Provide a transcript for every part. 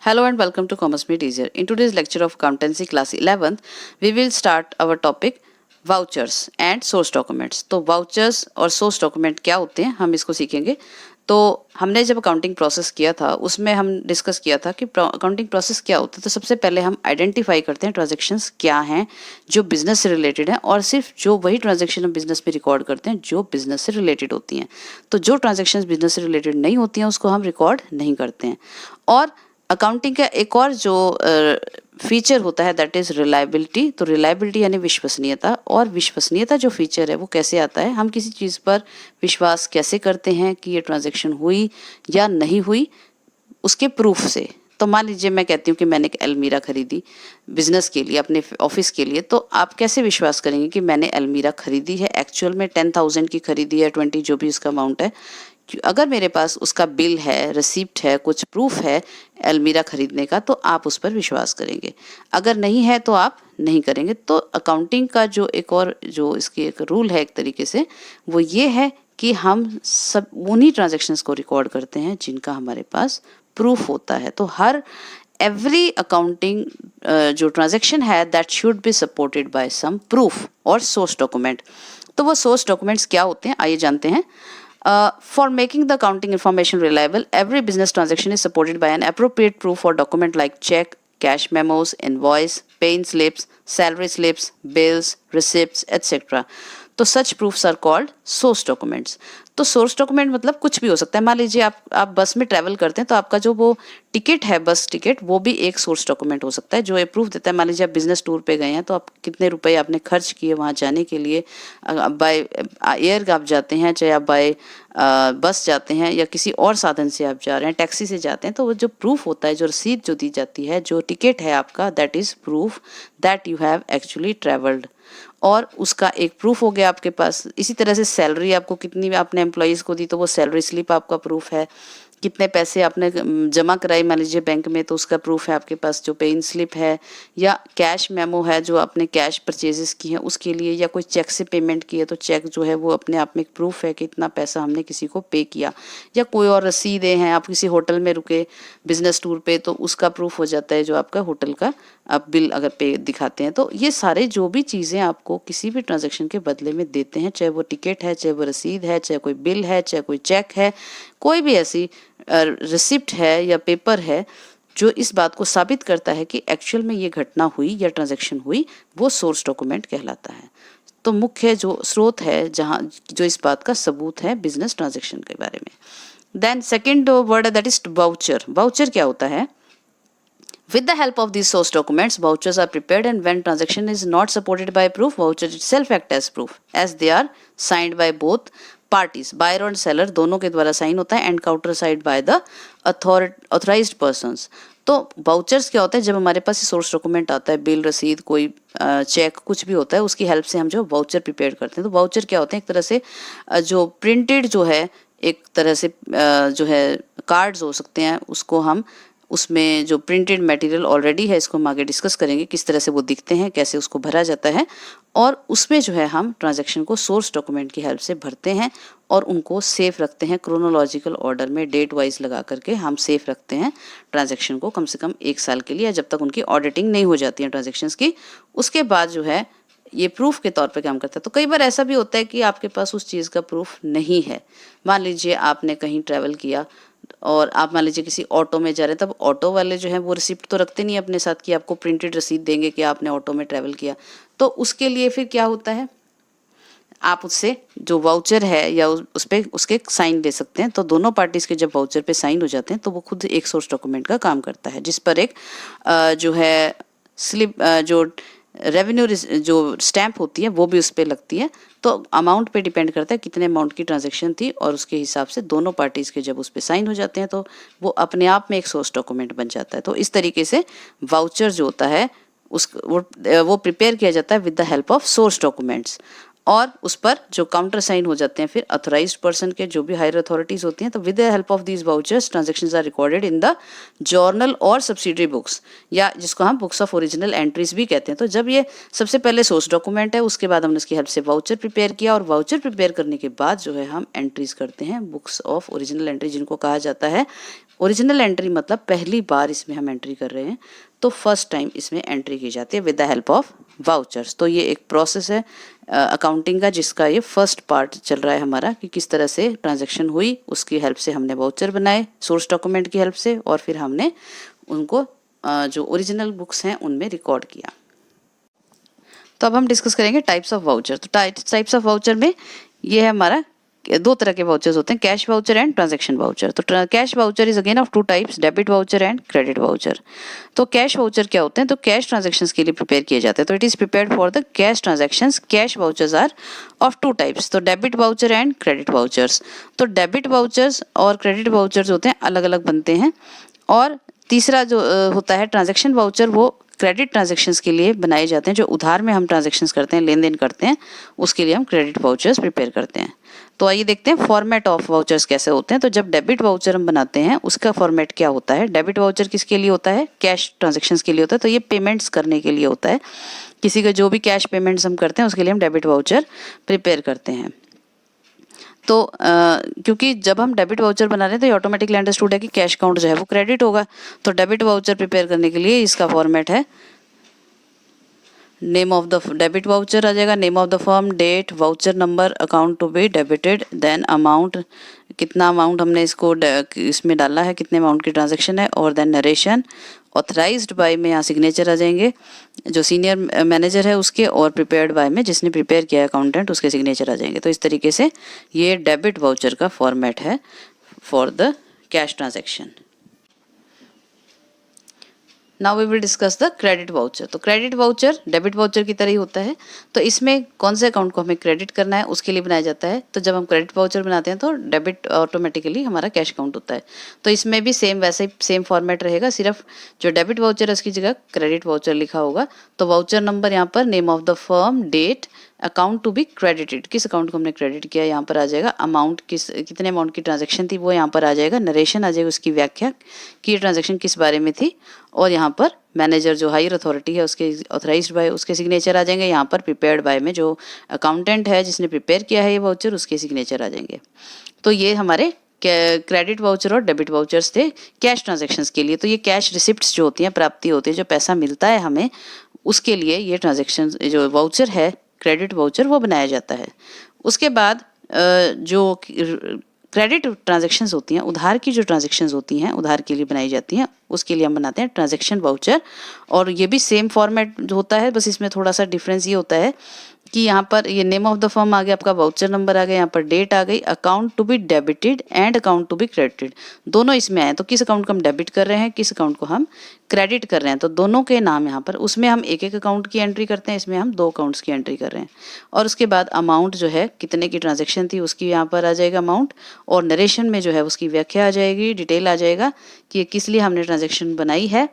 Hello and welcome to Commerce Made Easier. In today's lecture of Accountancy Class 11th, we will start our topic Vouchers and Source Documents. तो Vouchers और Source Document क्या होते हैं हम इसको सीखेंगे. तो हमने जब अकाउंटिंग प्रोसेस किया था उसमें हम डिस्कस किया था कि अकाउंटिंग प्रोसेस क्या होता है. तो सबसे पहले हम आइडेंटिफाई करते हैं ट्रांजेक्शन्स क्या हैं जो बिजनेस से रिलेटेड हैं और सिर्फ जो वही ट्रांजेक्शन हम बिजनेस में रिकॉर्ड करते हैं जो बिजनेस से रिलेटेड होती हैं. तो जो ट्रांजेक्शन्स बिजनेस से रिलेटेड नहीं होती हैं उसको हम रिकॉर्ड नहीं करते हैं. और अकाउंटिंग का एक और जो फीचर होता है दैट इज रिलायबिलिटी. तो रिलायबिलिटी यानी विश्वसनीयता. और विश्वसनीयता जो फीचर है वो कैसे आता है, हम किसी चीज़ पर विश्वास कैसे करते हैं कि ये ट्रांजैक्शन हुई या नहीं हुई, उसके प्रूफ से. तो मान लीजिए मैं कहती हूँ कि मैंने एक अलमीरा खरीदी बिजनेस के लिए, अपने ऑफिस के लिए. तो आप कैसे विश्वास करेंगे कि मैंने अलमीरा खरीदी है, एक्चुअल में 10,000 की खरीदी है, 20 जो भी उसका अमाउंट है. अगर मेरे पास उसका बिल है, रिसिप्ट है, कुछ प्रूफ है अलमीरा खरीदने का, तो आप उस पर विश्वास करेंगे. अगर नहीं है तो आप नहीं करेंगे. तो अकाउंटिंग का जो एक और जो इसकी एक रूल है एक तरीके से, वो ये है कि हम सब उन्हीं ट्रांजैक्शंस को रिकॉर्ड करते हैं जिनका हमारे पास प्रूफ होता है. तो हर एवरी अकाउंटिंग जो ट्रांजैक्शन है that should be supported by some proof और सोर्स डॉक्यूमेंट. तो वो सोर्स डॉक्यूमेंट्स क्या होते हैं आइए जानते हैं. For making the accounting information reliable, every business transaction is supported by an appropriate proof or document like check, cash memos, invoice, paying slips, salary slips, bills, receipts, etc. तो such proofs are called source documents. तो source document मतलब कुछ भी हो सकता है. मान लीजिए आप बस में ट्रैवल करते हैं तो आपका जो वो टिकट है, बस टिकट, वो भी एक सोर्स डॉक्यूमेंट हो सकता है जो ये प्रूफ देता है. मान लीजिए आप बिजनेस टूर पे गए हैं तो आप कितने रुपए आपने खर्च किए वहाँ जाने के लिए. बाय एयर आप जाते हैं, चाहे आप बाय बस जाते हैं या किसी और साधन से आप जा रहे हैं, टैक्सी से जाते हैं, तो वो जो प्रूफ होता है, जो रसीद जो दी जाती है, जो टिकट है आपका, that is proof that you have actually travelled. और उसका एक प्रूफ हो गया आपके पास. इसी तरह से सैलरी आपको कितनी आपने एम्प्लॉयज़ को दी तो वो सैलरी स्लिप आपका प्रूफ है. कितने पैसे आपने जमा कराए मान लीजिए बैंक में तो उसका प्रूफ है आपके पास जो पेइंग स्लिप है. या कैश मेमो है जो आपने कैश परचेजेस की हैं उसके लिए, या कोई चेक से पेमेंट की है तो चेक जो है वो अपने आप में एक प्रूफ है कि इतना पैसा हमने किसी को पे किया. या कोई और रसीदें हैं, आप किसी होटल में रुके बिजनेस टूर पे तो उसका प्रूफ हो जाता है जो आपका होटल का आप बिल अगर पे दिखाते हैं. तो ये सारे जो भी चीज़ें आपको किसी भी ट्रांजैक्शन के बदले में देते हैं, चाहे वो टिकट है, चाहे वो रसीद है, चाहे कोई बिल है, चाहे कोई चेक है, कोई भी ऐसी रिसिप्ट है या पेपर है जो इस बात को साबित करता है कि एक्चुअल में ये घटना हुई या ट्रांजैक्शन हुई, वो सोर्स डॉक्यूमेंट कहलाता है. तो मुख्य जो स्रोत है जहाँ जो इस बात का सबूत है बिजनेस ट्रांजैक्शन के बारे में. देन सेकेंड वर्ड है दैट इज वाउचर. वाउचर क्या होता है? With the help of these source documents, vouchers are prepared, and when transaction is not supported by proof, voucher itself act as proof, as they are signed by both parties, buyer और seller दोनों के द्वारा sign होता है, and countersigned by the authorized persons. तो vouchers क्या होता है? जब हमारे पास सोर्स डॉक्यूमेंट आता है, बिल, रसीद, कोई चेक, कुछ भी होता है, उसकी हेल्प से हम जो वाउचर प्रिपेयर करते हैं. तो वाउचर क्या होते हैं? एक तरह से जो प्रिंटेड जो है, एक तरह से जो है कार्ड्स हो सकते हैं, उसको हम उसमें जो प्रिंटेड मटेरियल ऑलरेडी है, इसको हम आगे डिस्कस करेंगे किस तरह से वो दिखते हैं, कैसे उसको भरा जाता है. और उसमें जो है हम ट्रांजैक्शन को सोर्स डॉक्यूमेंट की हेल्प से भरते हैं और उनको सेफ रखते हैं क्रोनोलॉजिकल ऑर्डर में, डेट वाइज लगा करके हम सेफ रखते हैं ट्रांजैक्शन को कम से कम 1 साल के लिए, जब तक उनकी ऑडिटिंग नहीं हो जाती है ट्रांजैक्शंस की. उसके बाद जो है ये प्रूफ के तौर पे काम करता है. तो कई बार ऐसा भी होता है कि आपके पास उस चीज़ का प्रूफ नहीं है. मान लीजिए आपने कहीं ट्रैवल किया और आप मान लीजिए किसी ऑटो में जा रहे हैं, तब ऑटो वाले जो हैं वो रिसिप्ट तो रखते नहीं अपने साथ कि आपको प्रिंटेड रसीद देंगे कि आपने ऑटो में ट्रैवल किया. तो उसके लिए फिर क्या होता है, आप उससे जो वाउचर है या उस पर उसके साइन ले सकते हैं. तो दोनों पार्टीज़ के जब वाउचर पे साइन हो जाते हैं तो वो खुद एक सोर्स डॉक्यूमेंट का काम करता है, जिस पर एक जो है स्लिप जो रेवेन्यू जो स्टैंप होती है वो भी उस पर लगती है. तो अमाउंट पे डिपेंड करता है कितने अमाउंट की ट्रांजैक्शन थी, और उसके हिसाब से दोनों पार्टीज़ के जब उस पर साइन हो जाते हैं तो वो अपने आप में एक सोर्स डॉक्यूमेंट बन जाता है. तो इस तरीके से वाउचर जो होता है वो प्रिपेयर किया जाता है with the help of source documents. और उस पर जो काउंटर साइन हो जाते हैं फिर ऑथराइज्ड पर्सन के, जो भी हायर अथॉरिटीज होती हैं। तो with the help of these vouchers transactions are recorded in the journal और सब्सिडरी बुक्स, या जिसको हम बुक्स ऑफ ओरिजिनल एंट्रीज भी कहते हैं। तो जब ये सबसे पहले सोर्स डॉक्यूमेंट है, उसके बाद हमने उसकी हेल्प से वाउचर प्रिपेयर किया, और वाउचर प्रिपेयर करने के बाद जो है हम एंट्रीज करते हैं बुक्स ऑफ ओरिजिनल एंट्री, जिनको कहा जाता है ओरिजिनल एंट्री। मतलब पहली बार इसमें हम एंट्री कर रहे हैं, तो फर्स्ट टाइम इसमें एंट्री की जाती है with the help of vouchers. तो ये एक प्रोसेस है अकाउंटिंग का, जिसका ये फर्स्ट पार्ट चल रहा है हमारा, कि किस तरह से ट्रांजैक्शन हुई, उसकी हेल्प से हमने वाउचर बनाए सोर्स डॉक्यूमेंट की हेल्प से, और फिर हमने उनको जो ओरिजिनल बुक्स हैं उनमें रिकॉर्ड किया। तो अब हम डिस्कस करेंगे टाइप्स ऑफ वाउचर। तो टाइप्स ऑफ वाउचर में ये है हमारा, दो तरह के वाउचर्स होते हैं, cash voucher and transaction voucher. तो cash voucher is again of two types, debit voucher and credit voucher. तो कैश वाउचर क्या होते हैं? तो कैश ट्रांजैक्शंस के लिए प्रिपेयर किए जाते हैं। तो it is prepared for the cash transactions. Cash vouchers are of two types, तो debit voucher and credit vouchers. तो डेबिट वाउचर्स और क्रेडिट वाउचर्स होते हैं अलग अलग बनते हैं। और तीसरा जो होता है ट्रांजैक्शन वाउचर, वो क्रेडिट ट्रांजैक्शंस के लिए बनाए जाते हैं। जो उधार में हम ट्रांजैक्शंस करते हैं, लेन देन करते हैं, उसके लिए हम क्रेडिट वाउचर्स प्रिपेयर करते हैं। तो आइए देखते हैं फॉर्मेट ऑफ वाउचर्स कैसे होते हैं। तो जब डेबिट वाउचर हम बनाते हैं, उसका फॉर्मेट क्या होता है? डेबिट वाउचर किसके लिए होता है? कैश ट्रांजैक्शंस के लिए होता है। तो ये पेमेंट्स करने के लिए होता है, किसी का जो भी कैश पेमेंट्स हम करते हैं उसके लिए हम डेबिट वाउचर प्रिपेयर करते हैं। तो क्योंकि जब हम डेबिट वाउचर बना रहे हैं तो ये ऑटोमेटिकली अंडरस्टूड है कि कैश अकाउंट जो है वो क्रेडिट होगा। तो डेबिट वाउचर प्रिपेयर करने के लिए इसका फॉर्मेट है, name of the debit voucher आ जाएगा, name of the firm, date, voucher number, account to be debited, then amount, कितना अमाउंट हमने इसको इसमें डालना है, कितने अमाउंट की ट्रांजैक्शन है, और देन नरेशन, ऑथराइज्ड बाय में यहाँ सिग्नेचर आ जाएंगे जो सीनियर मैनेजर है उसके, और प्रिपेयर्ड बाय में जिसने प्रिपेयर किया है अकाउंटेंट उसके सिग्नेचर आ जाएंगे। तो इस तरीके से ये डेबिट वाउचर का फॉर्मेट है for the cash transaction. Now we will discuss the credit voucher. तो क्रेडिट वाउचर डेबिट वाउचर की तरह ही होता है। तो इसमें कौन से अकाउंट को हमें क्रेडिट करना है उसके लिए बनाया जाता है। तो जब हम क्रेडिट वाउचर बनाते हैं तो डेबिट ऑटोमेटिकली हमारा कैश अकाउंट होता है। तो इसमें भी सेम वैसे ही सेम फॉर्मेट रहेगा, सिर्फ जो डेबिट वाउचर है उसकी जगह क्रेडिट वाउचर लिखा होगा। तो वाउचर नंबर यहाँ पर, name of the firm, date, account to be credited, किस अकाउंट को हमने क्रेडिट किया यहाँ पर आ जाएगा, अमाउंट कितने अमाउंट की ट्रांजैक्शन थी वो यहाँ पर आ जाएगा, नरेशन आ जाएगा उसकी व्याख्या कि ये ट्रांजैक्शन किस बारे में थी, और यहाँ पर मैनेजर जो हायर अथॉरिटी है उसके ऑथराइज्ड बाय उसके सिग्नेचर आ जाएंगे। यहाँ पर प्रिपेयर्ड बाय में जो अकाउंटेंट है जिसने प्रिपेयर किया है ये वाउचर उसके सिग्नेचर आ जाएंगे। तो ये हमारे क्रेडिट वाउचर और डेबिट वाउचर्स थे कैश ट्रांजैक्शंस के लिए। तो ये कैश रिसिप्ट्स जो होती हैं, प्राप्ति होती है, जो पैसा मिलता है हमें, उसके लिए ये ट्रांजैक्शन जो वाउचर है क्रेडिट वाउचर वो बनाया जाता है। उसके बाद जो क्रेडिट ट्रांजैक्शंस होती हैं, उधार की जो ट्रांजैक्शंस होती हैं उधार के लिए बनाई जाती हैं, उसके लिए हम बनाते हैं ट्रांजैक्शन वाउचर। और ये भी सेम फॉर्मेट जो होता है, बस इसमें थोड़ा सा डिफरेंस ये होता है कि यहाँ पर ये नेम ऑफ द फर्म आ गया, आपका वाउचर नंबर आ गया, यहाँ पर डेट आ गई, account to be debited and account to be credited, दोनों इसमें आए। तो किस अकाउंट को हम डेबिट कर रहे हैं, किस अकाउंट को हम क्रेडिट कर रहे हैं, तो दोनों के नाम यहाँ पर, उसमें हम एक एक अकाउंट की एंट्री करते हैं, इसमें हम दो अकाउंट्स की एंट्री कर रहे हैं। और उसके बाद अमाउंट जो है कितने की ट्रांजेक्शन थी उसकी यहाँ पर आ जाएगा अमाउंट, और नरेशन में जो है उसकी व्याख्या आ जाएगी, डिटेल आ जाएगा कि ये किस लिए हमने ट्रांजेक्शन बनाई है।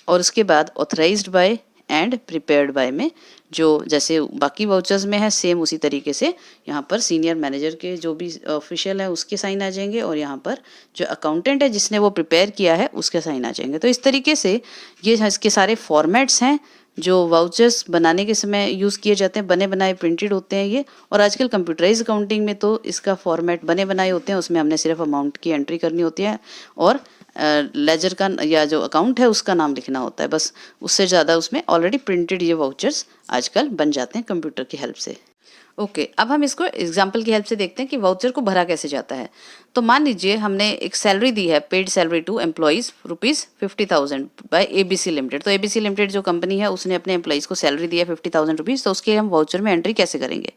और उसके बाद authorised bye and prepared by में जो जैसे बाकी वाउचर्स में है सेम उसी तरीके से यहाँ पर सीनियर मैनेजर के जो भी ऑफिशियल है उसके साइन आ जाएंगे, और यहाँ पर जो अकाउंटेंट है जिसने वो प्रिपेयर किया है उसके साइन आ जाएंगे। तो इस तरीके से ये इसके सारे फॉर्मेट्स हैं जो वाउचर्स बनाने के समय यूज़ किए जाते हैं, बने बनाए प्रिंटेड होते हैं ये। और आजकल कंप्यूटराइज अकाउंटिंग में तो इसका फॉर्मेट बने बनाए होते हैं, उसमें हमने सिर्फ अमाउंट की एंट्री करनी होती है और लेजर का या जो अकाउंट है उसका नाम लिखना होता है, बस उससे ज़्यादा उसमें ऑलरेडी प्रिंटेड ये वाउचर्स आजकल बन जाते हैं कंप्यूटर की हेल्प से। ओके, अब हम इसको एग्जाम्पल की हेल्प से देखते हैं कि वाउचर को भरा कैसे जाता है। तो मान लीजिए हमने एक सैलरी दी है, paid salary to employees ₹50,000 by ABC limited. तो ABC लिमिटेड जो कंपनी है उसने अपने एम्प्लॉइज को सैलरी दी है ₹50,000। तो उसके हम वाउचर में एंट्री कैसे करेंगे?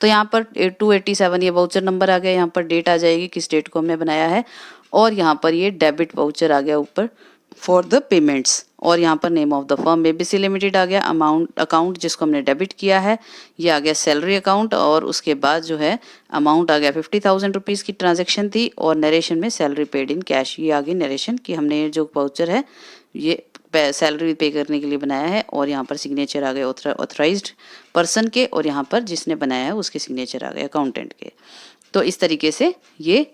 तो यहाँ पर 287 ये वाउचर नंबर आ गया, यहाँ पर डेट आ जाएगी किस डेट को हमने बनाया है, और यहाँ पर ये डेबिट वाउचर आ गया ऊपर फॉर द पेमेंट्स, और यहाँ पर name of the firm ABC limited आ गया, अमाउंट अकाउंट जिसको हमने डेबिट किया है ये आ गया सैलरी अकाउंट, और उसके बाद जो है अमाउंट आ गया ₹50,000 की ट्रांजैक्शन थी, और नरेशन में सैलरी पेड इन कैश ये आ गई नरेशन कि हमने जो वाउचर है ये सैलरी पे करने के लिए बनाया है, और यहाँ पर सिग्नेचर आ गए ऑथराइज्ड पर्सन के, और यहाँ पर जिसने बनाया है उसके सिग्नेचर आ गए अकाउंटेंट के। तो इस तरीके से ये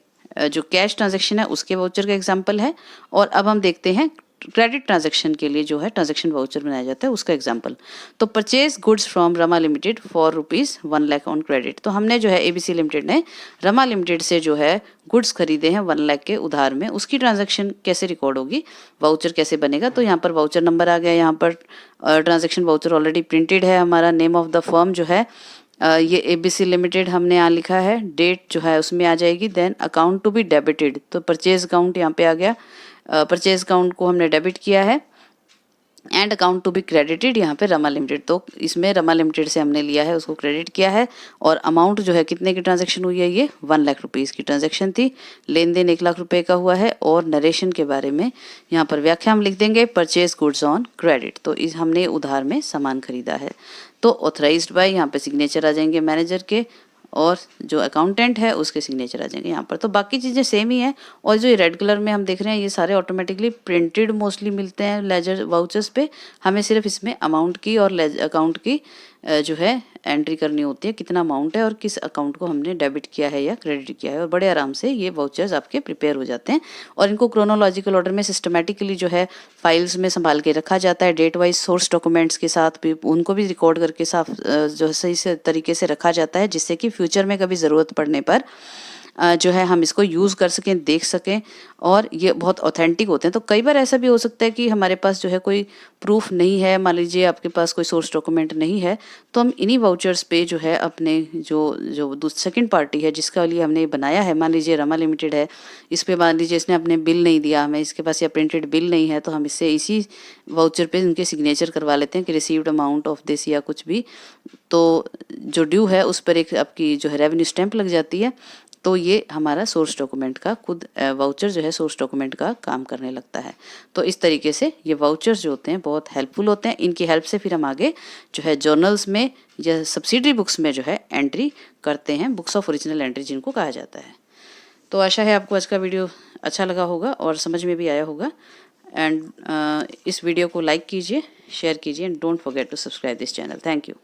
जो कैश ट्रांजैक्शन है उसके वाउचर का एग्जांपल है। और अब हम देखते हैं क्रेडिट ट्रांजैक्शन के लिए जो है ट्रांजैक्शन वाउचर बनाया जाता है उसका एग्जांपल। तो purchase goods from Rama limited for ₹1 lakh on credit. तो हमने जो है एबीसी लिमिटेड ने रमा लिमिटेड से जो है गुड्स खरीदे हैं 1 लाख के उधार में, उसकी ट्रांजैक्शन कैसे रिकॉर्ड होगी, वाउचर कैसे बनेगा। तो यहाँ पर वाउचर नंबर आ गया, यहाँ पर ट्रांजैक्शन वाउचर ऑलरेडी प्रिंटेड है, हमारा नेम ऑफ द फर्म जो है ये एबीसी लिमिटेड हमने यहाँ लिखा है, डेट जो है उसमें आ जाएगी। Then account to be debited, तो परचेज अकाउंट यहाँ पे आ गया, परचेज अकाउंट को हमने डेबिट किया है। And account to be credited यहाँ पे रमा लिमिटेड, तो इसमें रमा लिमिटेड से हमने लिया है उसको क्रेडिट किया है। और अमाउंट जो है कितने की ट्रांजैक्शन हुई है, ये 1 लाख रुपीज़ की ट्रांजैक्शन थी, लेन देन 1 लाख रुपए का हुआ है। और नरेशन के बारे में यहाँ पर व्याख्या हम लिख देंगे, परचेज गुड्स ऑन क्रेडिट, तो इस हमने उधार में सामान खरीदा है। तो ऑथराइज्ड बाय यहाँ पे सिग्नेचर आ जाएंगे मैनेजर के, और जो अकाउंटेंट है उसके सिग्नेचर आ जाएंगे यहाँ पर। तो बाकी चीज़ें सेम ही हैं, और जो ये रेड कलर में हम देख रहे हैं ये सारे ऑटोमेटिकली प्रिंटेड मोस्टली मिलते हैं लेजर वाउचर्स पे। हमें सिर्फ इसमें अमाउंट की और अकाउंट की जो है एंट्री करनी होती है, कितना अमाउंट है और किस अकाउंट को हमने डेबिट किया है या क्रेडिट किया है, और बड़े आराम से ये वाउचर्स आपके प्रिपेयर हो जाते हैं। और इनको क्रोनोलॉजिकल ऑर्डर में सिस्टमेटिकली जो है फाइल्स में संभाल के रखा जाता है, डेट वाइज सोर्स डॉक्यूमेंट्स के साथ भी उनको भी रिकॉर्ड करके साफ जो है सही से तरीके से रखा जाता है, जिससे कि फ्यूचर में कभी ज़रूरत पड़ने पर जो है हम इसको यूज़ कर सकें, देख सकें, और ये बहुत ऑथेंटिक होते हैं। तो कई बार ऐसा भी हो सकता है कि हमारे पास जो है कोई प्रूफ नहीं है, मान लीजिए आपके पास कोई सोर्स डॉक्यूमेंट नहीं है, तो हम इन्हीं वाउचर्स पे जो है अपने जो सेकंड पार्टी है जिसका लिए हमने बनाया है, मान लीजिए रमा लिमिटेड है, इस पे मान लीजिए इसने अपने बिल नहीं दिया हमें, इसके पास या प्रिंटेड बिल नहीं है, तो हम इससे इसी वाउचर पे उनके सिग्नेचर करवा लेते हैं कि रिसीव्ड अमाउंट ऑफ दिस या कुछ भी, तो जो ड्यू है उस पर एक आपकी जो है रेवेन्यू स्टैंप लग जाती है। तो ये हमारा सोर्स डॉक्यूमेंट का खुद वाउचर जो है सोर्स डॉक्यूमेंट का काम करने लगता है। तो इस तरीके से ये वाउचर्स जो होते हैं बहुत हेल्पफुल होते हैं। इनकी हेल्प से फिर हम आगे जो है जर्नल्स में या सब्सिडरी बुक्स में जो है एंट्री करते हैं, बुक्स ऑफ ओरिजिनल एंट्री जिनको कहा जाता है। तो आशा है आपको आज का वीडियो अच्छा लगा होगा और समझ में भी आया होगा। एंड इस वीडियो को लाइक कीजिए, शेयर कीजिए, and don't forget to subscribe this channel. Thank you.